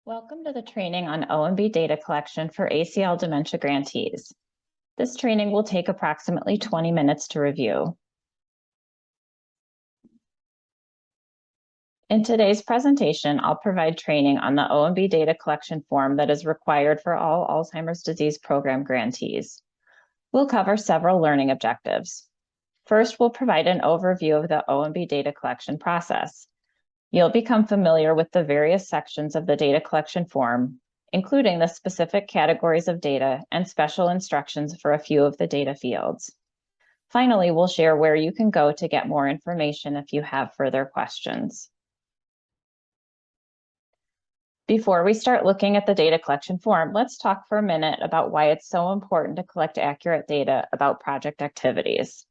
Welcome to the training on OMB data collection for ACL dementia grantees. This training will take approximately 20 minutes to review. In today's presentation, I'll provide training on the OMB data collection form that is required for all Alzheimer's disease program grantees. We'll cover several learning objectives. First, we'll provide an overview of the OMB data collection process. You'll become familiar with the various sections of the data collection form, including the specific categories of data and special instructions for a few of the data fields. Finally, we'll share where you can go to get more information if you have further questions. Before we start looking at the data collection form, let's talk for a minute about why it's so important to collect accurate data about project activities.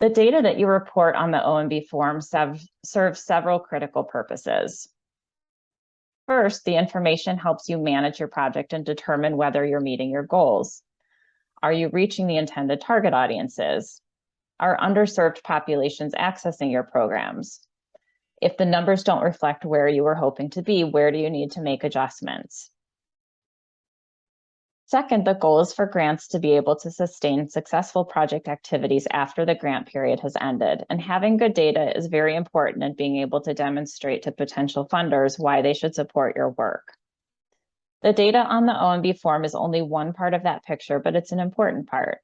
The data that you report on the OMB form serves several critical purposes. First, the information helps you manage your project and determine whether you're meeting your goals. Are you reaching the intended target audiences? Are underserved populations accessing your programs? If the numbers don't reflect where you were hoping to be, where do you need to make adjustments? Second, the goal is for grants to be able to sustain successful project activities after the grant period has ended, and having good data is very important in being able to demonstrate to potential funders why they should support your work. The data on the OMB form is only one part of that picture, but it's an important part.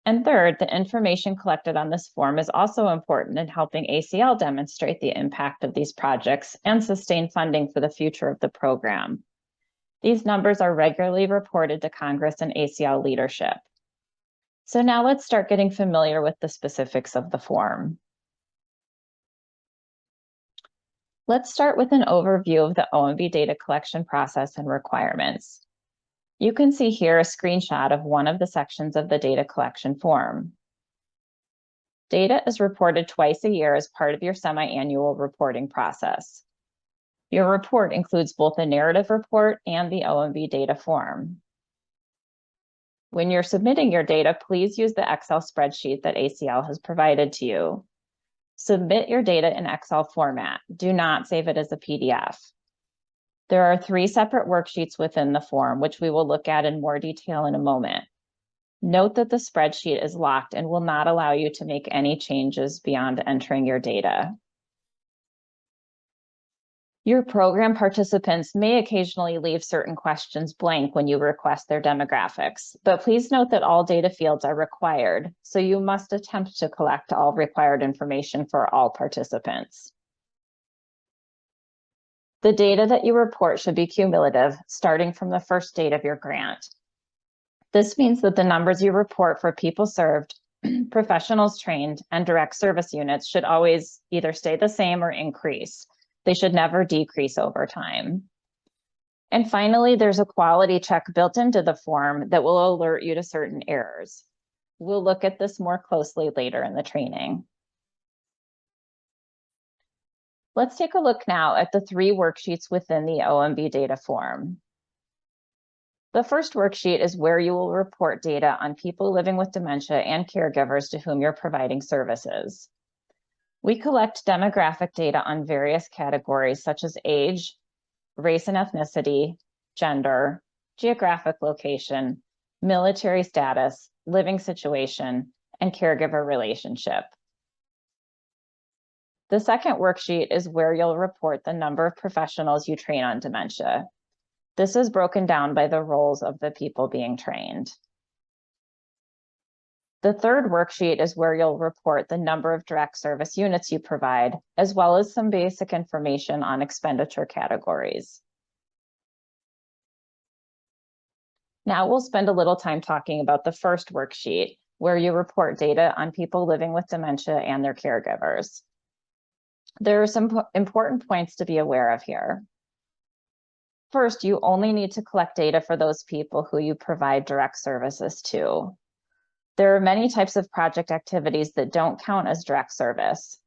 And third, the information collected on this form is also important in helping ACL demonstrate the impact of these projects and sustain funding for the future of the program. These numbers are regularly reported to Congress and ACL leadership. So now let's start getting familiar with the specifics of the form. Let's start with an overview of the OMB data collection process and requirements. You can see here a screenshot of one of the sections of the data collection form. Data is reported twice a year as part of your semi-annual reporting process. Your report includes both a narrative report and the OMB data form. When you're submitting your data, please use the Excel spreadsheet that ACL has provided to you. Submit your data in Excel format. Do not save it as a PDF. There are 3 separate worksheets within the form, which we will look at in more detail in a moment. Note that the spreadsheet is locked and will not allow you to make any changes beyond entering your data. Your program participants may occasionally leave certain questions blank when you request their demographics, but please note that all data fields are required, so you must attempt to collect all required information for all participants. The data that you report should be cumulative, starting from the first date of your grant. This means that the numbers you report for people served, professionals trained, and direct service units should always either stay the same or increase. They should never decrease over time. And finally, there's a quality check built into the form that will alert you to certain errors. We'll look at this more closely later in the training. Let's take a look now at the 3 worksheets within the OMB data form. The first worksheet is where you will report data on people living with dementia and caregivers to whom you're providing services. We collect demographic data on various categories such as age, race and ethnicity, gender, geographic location, military status, living situation, and caregiver relationship. The second worksheet is where you'll report the number of professionals you train on dementia. This is broken down by the roles of the people being trained. The third worksheet is where you'll report the number of direct service units you provide, as well as some basic information on expenditure categories. Now we'll spend a little time talking about the first worksheet, where you report data on people living with dementia and their caregivers. There are some important points to be aware of here. First, you only need to collect data for those people who you provide direct services to. There are many types of project activities that don't count as direct service.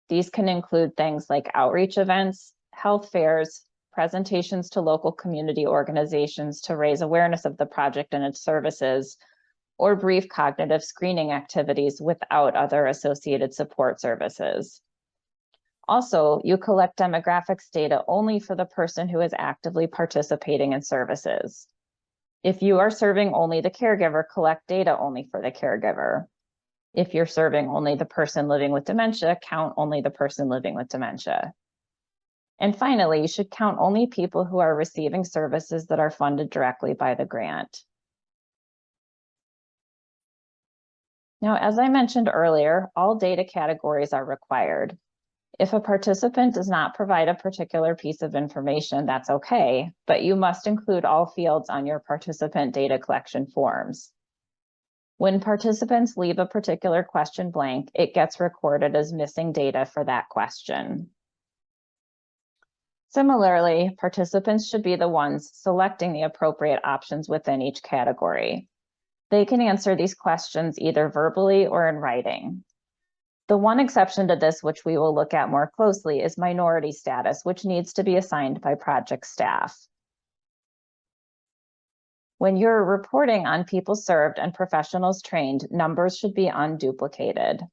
These can include things like outreach events, health fairs, presentations to local community organizations to raise awareness of the project and its services, or brief cognitive screening activities without other associated support services. Also, you collect demographics data only for the person who is actively participating in services. If you are serving only the caregiver, collect data only for the caregiver. If you're serving only the person living with dementia, count only the person living with dementia. And finally, you should count only people who are receiving services that are funded directly by the grant. Now, as I mentioned earlier, all data categories are required. If a participant does not provide a particular piece of information, that's okay, but you must include all fields on your participant data collection forms. When participants leave a particular question blank, it gets recorded as missing data for that question. Similarly, participants should be the ones selecting the appropriate options within each category. They can answer these questions either verbally or in writing. The one exception to this, which we will look at more closely, is minority status, which needs to be assigned by project staff. When you're reporting on people served and professionals trained, numbers should be unduplicated.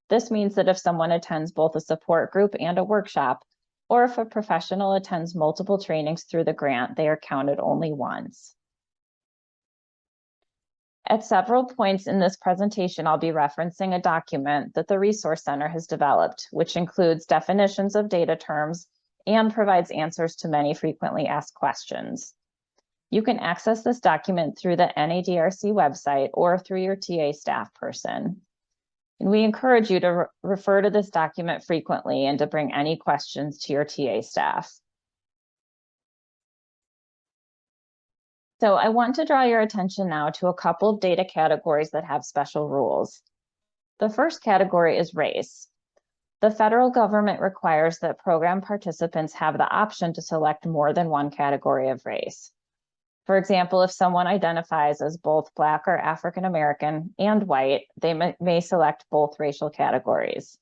This means that if someone attends both a support group and a workshop, or if a professional attends multiple trainings through the grant, they are counted only once. At several points in this presentation, I'll be referencing a document that the Resource Center has developed, which includes definitions of data terms and provides answers to many frequently asked questions. You can access this document through the NADRC website or through your TA staff person. And we encourage you to refer to this document frequently and to bring any questions to your TA staff. So I want to draw your attention now to a couple of data categories that have special rules. The first category is race. The federal government requires that program participants have the option to select more than one category of race. For example, if someone identifies as both Black or African American and white, they may select both racial categories.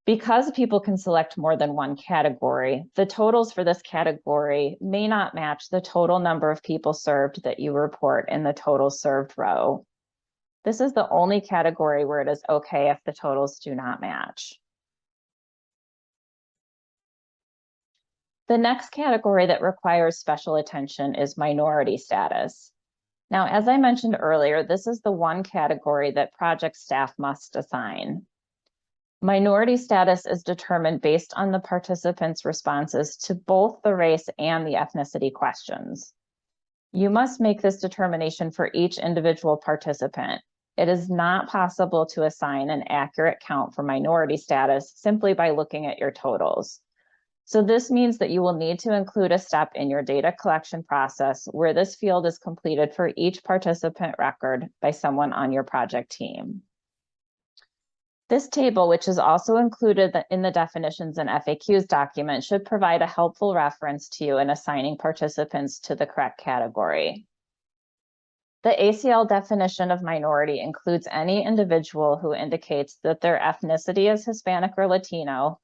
Because people can select more than one category, the totals for this category may not match the total number of people served that you report in the total served row. This is the only category where it is okay if the totals do not match. The next category that requires special attention is minority status. Now, as I mentioned earlier, this is the one category that project staff must assign. Minority status is determined based on the participants' responses to both the race and the ethnicity questions. You must make this determination for each individual participant. It is not possible to assign an accurate count for minority status simply by looking at your totals. So this means that you will need to include a step in your data collection process where this field is completed for each participant record by someone on your project team. This table, which is also included in the definitions and FAQs document, should provide a helpful reference to you in assigning participants to the correct category. The ACL definition of minority includes any individual who indicates that their ethnicity is Hispanic or Latino,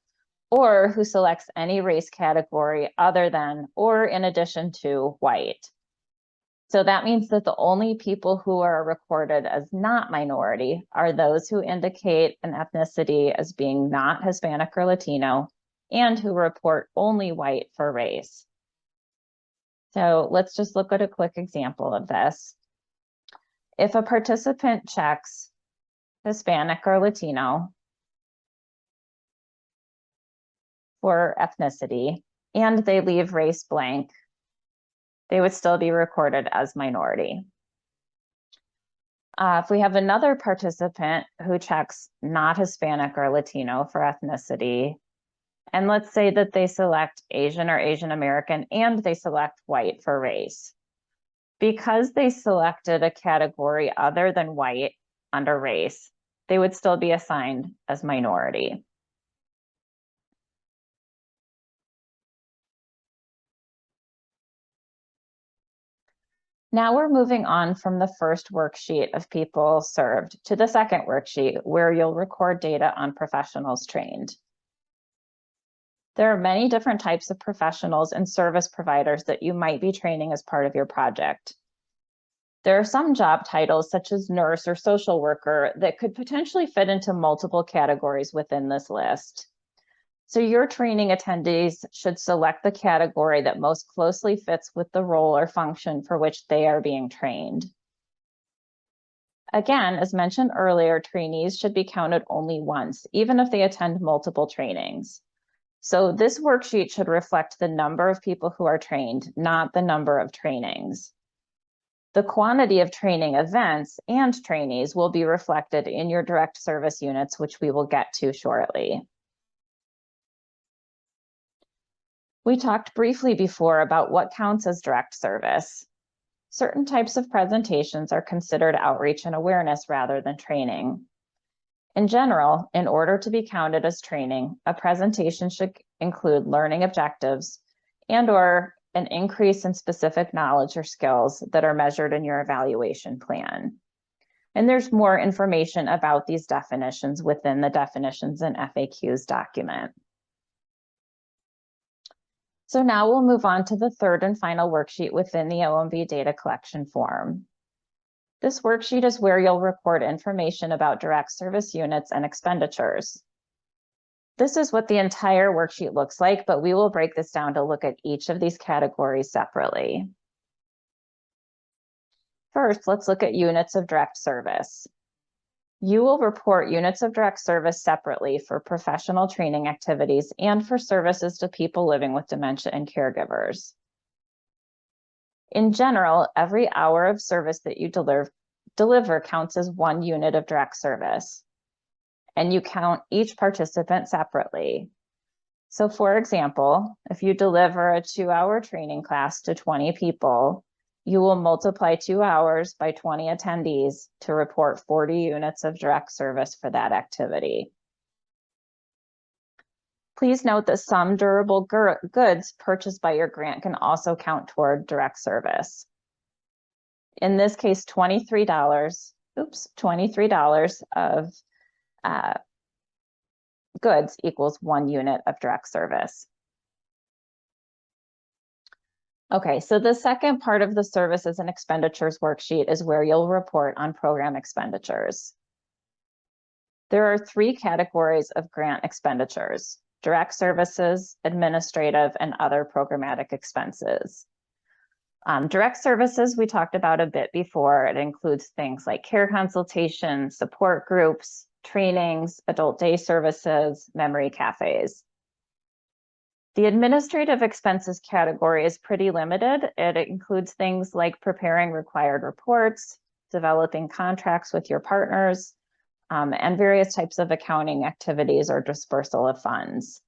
or who selects any race category other than or in addition to white. So that means that the only people who are recorded as not minority are those who indicate an ethnicity as being not Hispanic or Latino and who report only white for race. So let's just look at a quick example of this. If a participant checks Hispanic or Latino for ethnicity and they leave race blank, they would still be recorded as minority. If we have another participant who checks not Hispanic or Latino for ethnicity, and let's say that they select Asian or Asian American and they select white for race. Because they selected a category other than white under race, they would still be assigned as minority. Now we're moving on from the first worksheet of people served to the second worksheet where you'll record data on professionals trained. There are many different types of professionals and service providers that you might be training as part of your project. There are some job titles such as nurse or social worker that could potentially fit into multiple categories within this list. So your training attendees should select the category that most closely fits with the role or function for which they are being trained. Again, as mentioned earlier, trainees should be counted only once, even if they attend multiple trainings. So this worksheet should reflect the number of people who are trained, not the number of trainings. The quantity of training events and trainees will be reflected in your direct service units, which we will get to shortly. We talked briefly before about what counts as direct service. Certain types of presentations are considered outreach and awareness rather than training. In general, in order to be counted as training, a presentation should include learning objectives and/or an increase in specific knowledge or skills that are measured in your evaluation plan. And there's more information about these definitions within the definitions and FAQs document. So now we'll move on to the third and final worksheet within the OMB data collection form. This worksheet is where you'll report information about direct service units and expenditures. This is what the entire worksheet looks like, but we will break this down to look at each of these categories separately. First, let's look at units of direct service. You will report units of direct service separately for professional training activities and for services to people living with dementia and caregivers. In general, every hour of service that you deliver counts as one unit of direct service, and you count each participant separately. So for example, if you deliver a 2-hour training class to 20 people, you will multiply 2 hours by 20 attendees to report 40 units of direct service for that activity. Please note that some durable goods purchased by your grant can also count toward direct service. In this case, $23 of goods equals 1 unit of direct service. Okay, so the second part of the services and expenditures worksheet is where you'll report on program expenditures. There are 3 categories of grant expenditures: direct services, administrative, and other programmatic expenses. Direct services we talked about a bit before. It includes things like care consultations, support groups, trainings, adult day services, memory cafes. The administrative expenses category is pretty limited. It includes things like preparing required reports, developing contracts with your partners, and various types of accounting activities or dispersal of funds.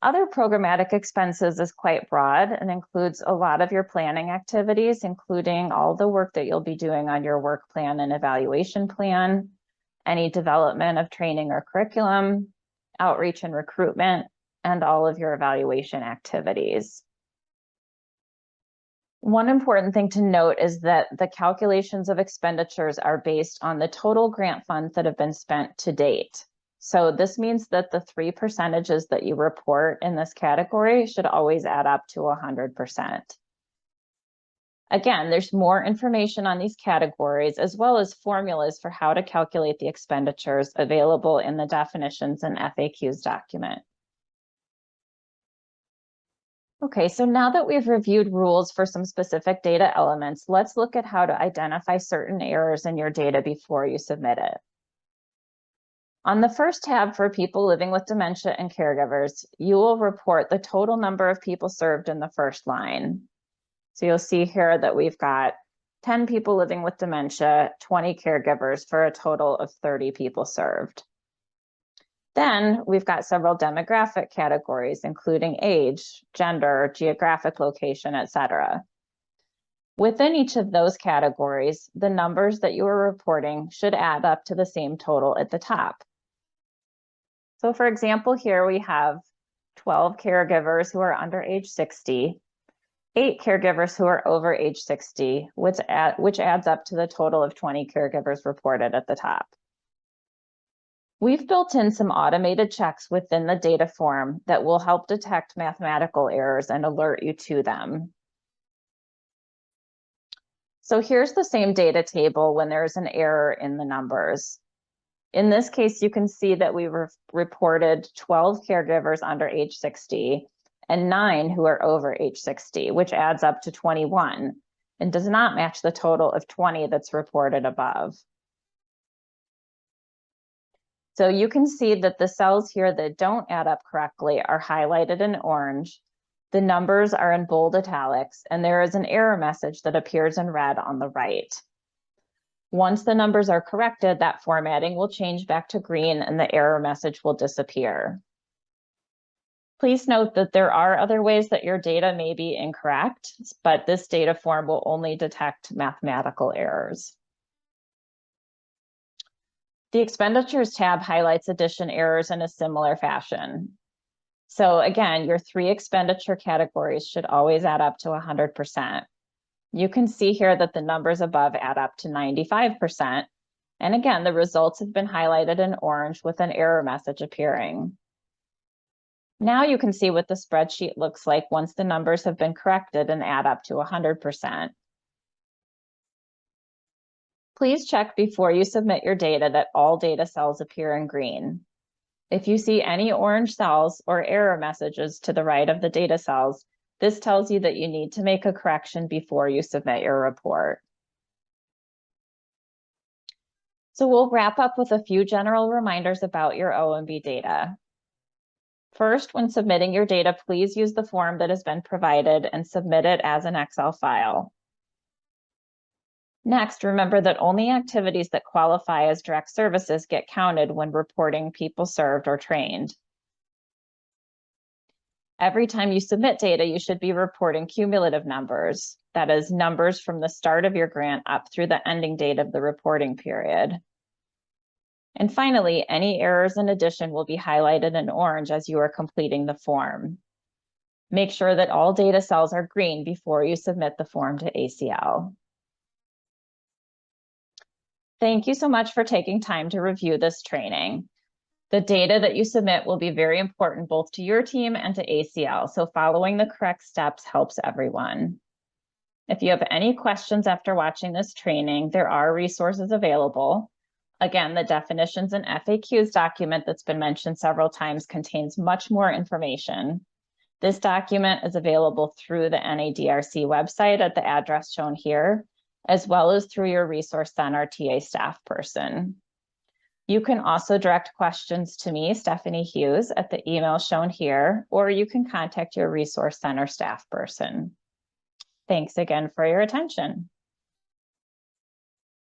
Other programmatic expenses is quite broad and includes a lot of your planning activities, including all the work that you'll be doing on your work plan and evaluation plan, any development of training or curriculum, outreach and recruitment, and all of your evaluation activities. One important thing to note is that the calculations of expenditures are based on the total grant funds that have been spent to date. So this means that the 3% that you report in this category should always add up to 100%. Again, there's more information on these categories as well as formulas for how to calculate the expenditures available in the definitions and FAQs document. Okay, so now that we've reviewed rules for some specific data elements, let's look at how to identify certain errors in your data before you submit it. On the first tab for people living with dementia and caregivers, you will report the total number of people served in the first line. So you'll see here that we've got 10 people living with dementia, 20 caregivers for a total of 30 people served. Then we've got several demographic categories, including age, gender, geographic location, etc. Within each of those categories, the numbers that you are reporting should add up to the same total at the top. So for example, here we have 12 caregivers who are under age 60, 8 caregivers who are over age 60, which adds up to the total of 20 caregivers reported at the top. We've built in some automated checks within the data form that will help detect mathematical errors and alert you to them. So here's the same data table when there's an error in the numbers. In this case, you can see that we reported 12 caregivers under age 60 and 9 who are over age 60, which adds up to 21 and does not match the total of 20 that's reported above. So you can see that the cells here that don't add up correctly are highlighted in orange. The numbers are in bold italics, and there is an error message that appears in red on the right. Once the numbers are corrected, that formatting will change back to green and the error message will disappear. Please note that there are other ways that your data may be incorrect, but this data form will only detect mathematical errors. The Expenditures tab highlights addition errors in a similar fashion. So again, your 3 expenditure categories should always add up to 100%. You can see here that the numbers above add up to 95%. And again, the results have been highlighted in orange with an error message appearing. Now you can see what the spreadsheet looks like once the numbers have been corrected and add up to 100%. Please check before you submit your data that all data cells appear in green. If you see any orange cells or error messages to the right of the data cells, this tells you that you need to make a correction before you submit your report. So we'll wrap up with a few general reminders about your OMB data. First, when submitting your data, please use the form that has been provided and submit it as an Excel file. Next, remember that only activities that qualify as direct services get counted when reporting people served or trained. Every time you submit data, you should be reporting cumulative numbers, that is, numbers from the start of your grant up through the ending date of the reporting period. And finally, any errors in addition will be highlighted in orange as you are completing the form. Make sure that all data cells are green before you submit the form to ACL. Thank you so much for taking time to review this training. The data that you submit will be very important both to your team and to ACL, so following the correct steps helps everyone. If you have any questions after watching this training, there are resources available. Again, the definitions and FAQs document that's been mentioned several times contains much more information. This document is available through the NADRC website at the address shown here, as well as through your Resource Center TA staff person. You can also direct questions to me, Stephanie Hughes, at the email shown here, or you can contact your Resource Center staff person. Thanks again for your attention.